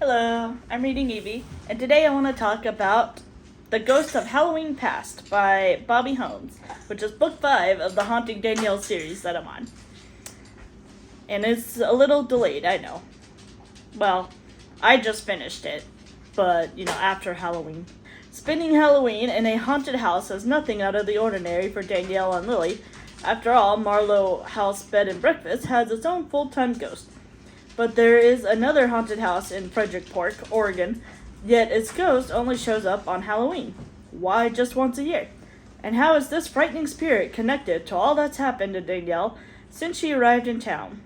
Hello, I'm reading Evie, and today I want to talk about The Ghost of Halloween Past by Bobbi Holmes, which is book 5 of the Haunting Danielle series that I'm on. And it's a little delayed, I know. Well, I just finished it, but, after Halloween. Spending Halloween in a haunted house is nothing out of the ordinary for Danielle and Lily. After all, Marlow House Bed and Breakfast has its own full-time ghost. But there is another haunted house in Frederickport, Oregon, yet its ghost only shows up on Halloween. Why just once a year? And how is this frightening spirit connected to all that's happened to Danielle since she arrived in town?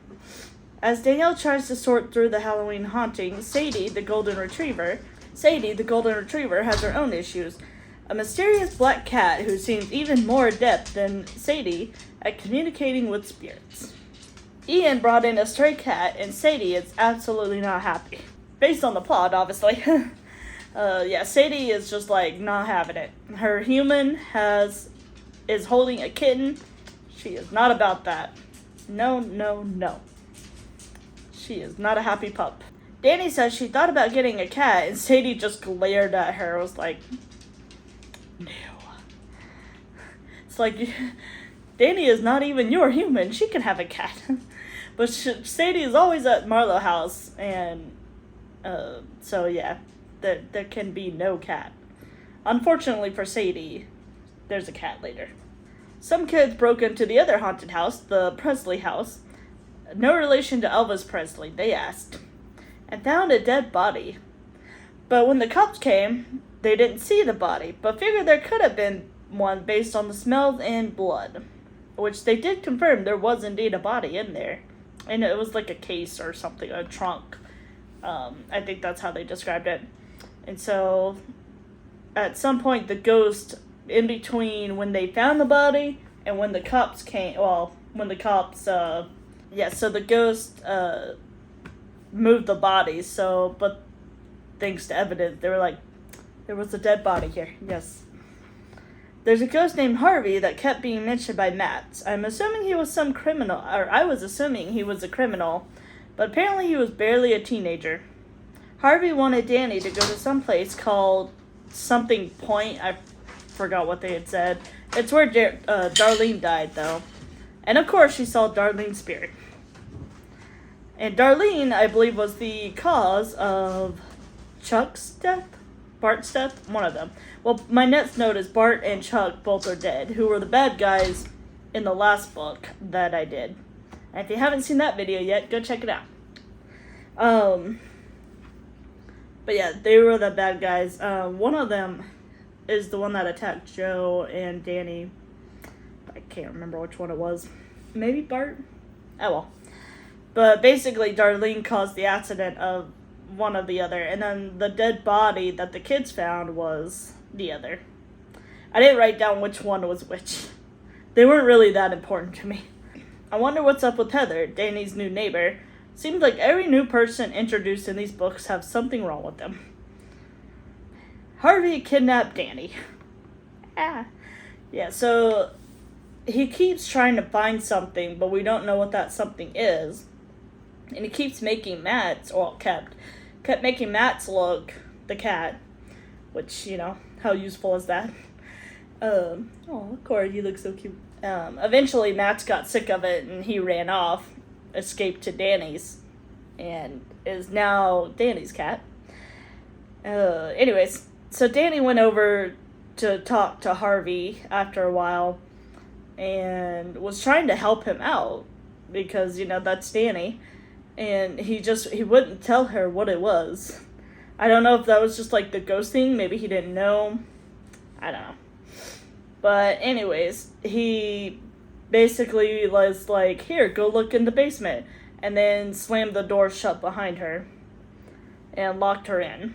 As Danielle tries to sort through the Halloween hauntings, Sadie, the golden retriever, has her own issues. A mysterious black cat who seems even more adept than Sadie at communicating with spirits. Ian brought in a stray cat, and Sadie is absolutely not happy. Based on the plot, obviously. Sadie is just not having it. Her human is holding a kitten. She is not about that. No. She is not a happy pup. Danny says she thought about getting a cat, and Sadie just glared at her. It was like, no. It's like, Danny is not even your human. She can have a cat. But Sadie is always at Marlow House, and there can be no cat. Unfortunately for Sadie, there's a cat later. Some kids broke into the other haunted house, the Presley house, no relation to Elvis Presley, they asked, and found a dead body. But when the cops came, they didn't see the body, but figured there could have been one based on the smells and blood, which they did confirm there was indeed a body in there. And it was like a case or something, a trunk. I think that's how they described it. And so, at some point, the ghost, in between when they found the body and when the cops came, so the ghost moved the body, but thanks to evidence, they were like, there was a dead body here, yes. There's a ghost named Harvey that kept being mentioned by Matt. I was assuming he was a criminal, but apparently he was barely a teenager. Harvey wanted Danny to go to some place called something point. I forgot what they had said. It's where Darlene died, though. And of course, she saw Darlene's spirit. And Darlene, I believe, was the cause of Chuck's death? Bart's death? One of them. Well, my next note is Bart and Chuck both are dead, who were the bad guys in the last book that I did. And if you haven't seen that video yet, go check it out. But yeah, they were the bad guys. One of them is the one that attacked Joe and Danny. I can't remember which one it was. Maybe Bart? Oh well. But basically, Darlene caused the accident of one of the other, and then the dead body that the kids found was the other. I didn't write down which one was which. They weren't really that important to me. I wonder what's up with Heather, Danny's new neighbor. Seems like every new person introduced in these books have something wrong with them. Harvey kidnapped Danny. So he keeps trying to find something, but we don't know what that something is. And he keeps making kept making Matt's look, the cat, which, how useful is that? Corey, you look so cute. Eventually Matt got sick of it and he ran off, escaped to Danny's, and is now Danny's cat. Anyways, so Danny went over to talk to Harvey after a while and was trying to help him out because, that's Danny. And he wouldn't tell her what it was. I don't know if that was just the ghost thing. Maybe he didn't know. I don't know. But anyways, he basically was like, here, go look in the basement. And then slammed the door shut behind her. And locked her in.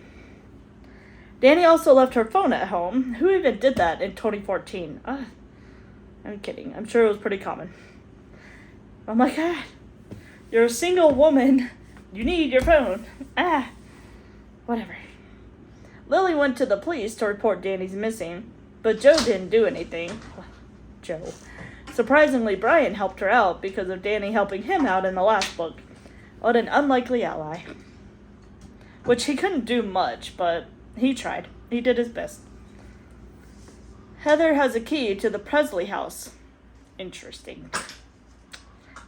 Danny also left her phone at home. Who even did that in 2014? I'm kidding. I'm sure it was pretty common. Oh my god. You're a single woman. You need your phone. Whatever. Lily went to the police to report Danny's missing, but Joe didn't do anything. Joe. Surprisingly, Brian helped her out because of Danny helping him out in the last book. What an unlikely ally. which he couldn't do much, but he tried. He did his best. Heather has a key to the Presley house. Interesting.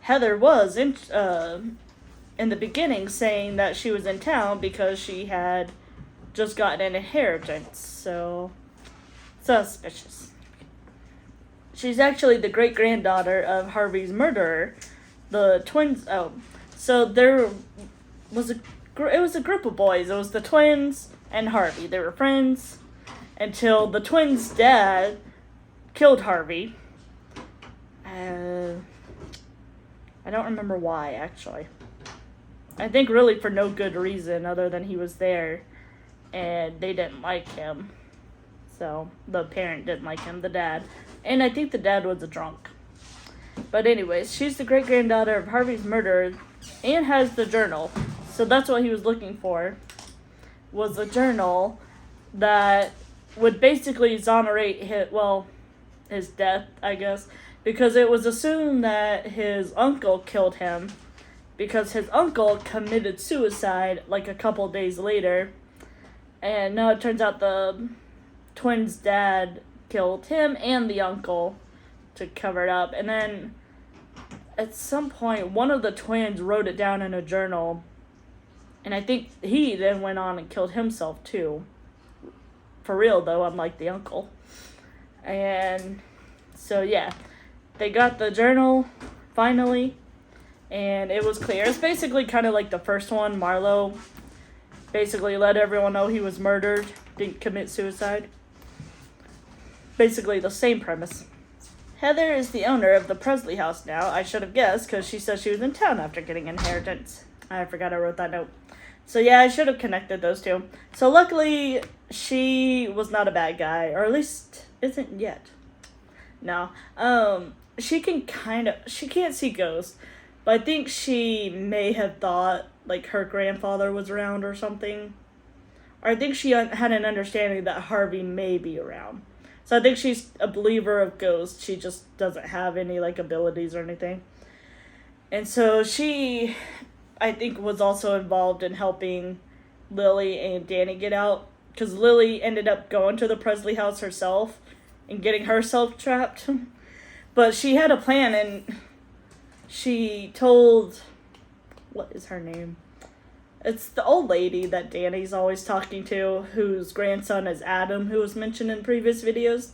Heather was in the beginning saying that she was in town because she had just gotten an inheritance, so suspicious. She's actually the great-granddaughter of Harvey's murderer. The twins. Oh, so there was it was a group of boys. It was the twins and Harvey. They were friends until the twins' dad killed Harvey. I don't remember why, actually. I think really for no good reason other than he was there and they didn't like him. So the parent didn't like him, the dad. And I think the dad was a drunk. But anyways, she's the great-granddaughter of Harvey's murderer and has the journal. So that's what he was looking for, was a journal that would basically exonerate his death, I guess. Because it was assumed that his uncle killed him. Because his uncle committed suicide like a couple days later. And now it turns out the twins' dad killed him and the uncle to cover it up. And then at some point, one of the twins wrote it down in a journal. And I think he then went on and killed himself too. For real though, unlike the uncle. And so yeah, they got the journal finally. And it was clear. It's basically kind of like the first one. Marlow basically let everyone know he was murdered, didn't commit suicide. Basically the same premise. Heather is the owner of the Presley house now. I should have guessed because she said she was in town after getting inheritance. I forgot I wrote that note. So yeah, I should have connected those two. So luckily, she was not a bad guy, or at least isn't yet. No. She can't see ghosts, but I think she may have thought like her grandfather was around or something. Or I think she had an understanding that Harvey may be around. So I think she's a believer of ghosts. She just doesn't have any like abilities or anything. And so she, I think, was also involved in helping Lily and Danny get out. Because Lily ended up going to the Presley house herself and getting herself trapped. But she had a plan, and she told, what is her name? It's the old lady that Danny's always talking to, whose grandson is Adam, who was mentioned in previous videos.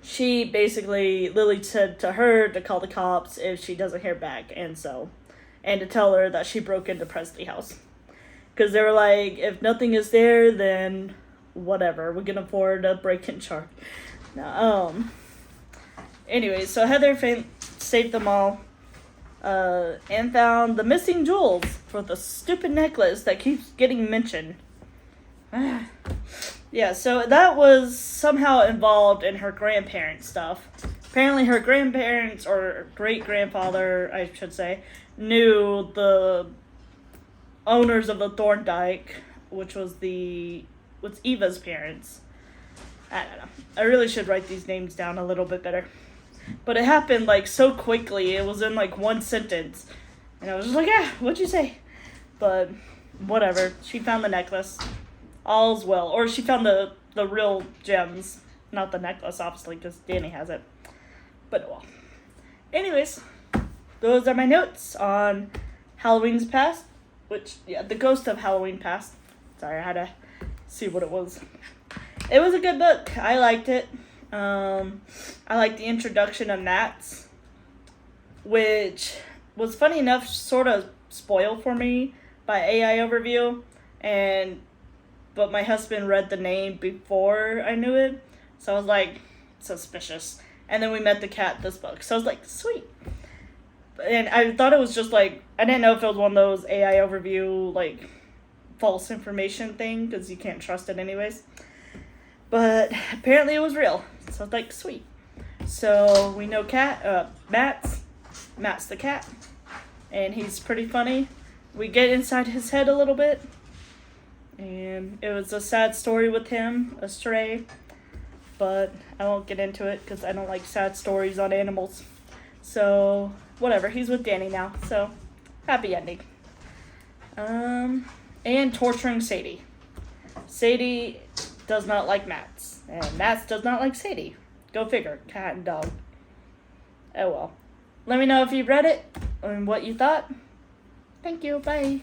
She basically, Lily said to her to call the cops if she doesn't hear back, and to tell her that she broke into Presley house. Because they were like, if nothing is there, then whatever, we can afford a break-in charge. No, anyway, so Heather saved them all. And found the missing jewels for the stupid necklace that keeps getting mentioned. Yeah, so that was somehow involved in her grandparents' stuff. Apparently her grandparents, or great-grandfather, I should say, knew the owners of the Thorndike, which was Eva's parents. I don't know. I really should write these names down a little bit better. But it happened, like, so quickly. It was in, like, one sentence. And I was just like, what'd you say? But, whatever. She found the necklace. All's well. Or she found the real gems. Not the necklace, obviously, because Danny has it. But, well. Anyways, those are my notes on Halloween's Past. The Ghost of Halloween Past. Sorry, I had to see what it was. It was a good book. I liked it. I like the introduction of Nats, which was funny enough sort of spoiled for me by AI Overview, but my husband read the name before I knew it, so I was like, suspicious. And then we met the cat this book, so I was like, sweet. And I thought it was just like, I didn't know if it was one of those AI Overview, like, false information thing, because you can't trust it anyways. But apparently it was real. So I was like, sweet. So we know Matt's the cat. And he's pretty funny. We get inside his head a little bit. And it was a sad story with him, a stray. But I won't get into it because I don't like sad stories on animals. So, whatever. He's with Danny now. So, happy ending. And torturing Sadie. Sadie does not like Mats, and Mats does not like Sadie. Go figure, cat and dog. Oh well. Let me know if you read it and what you thought. Thank you, bye.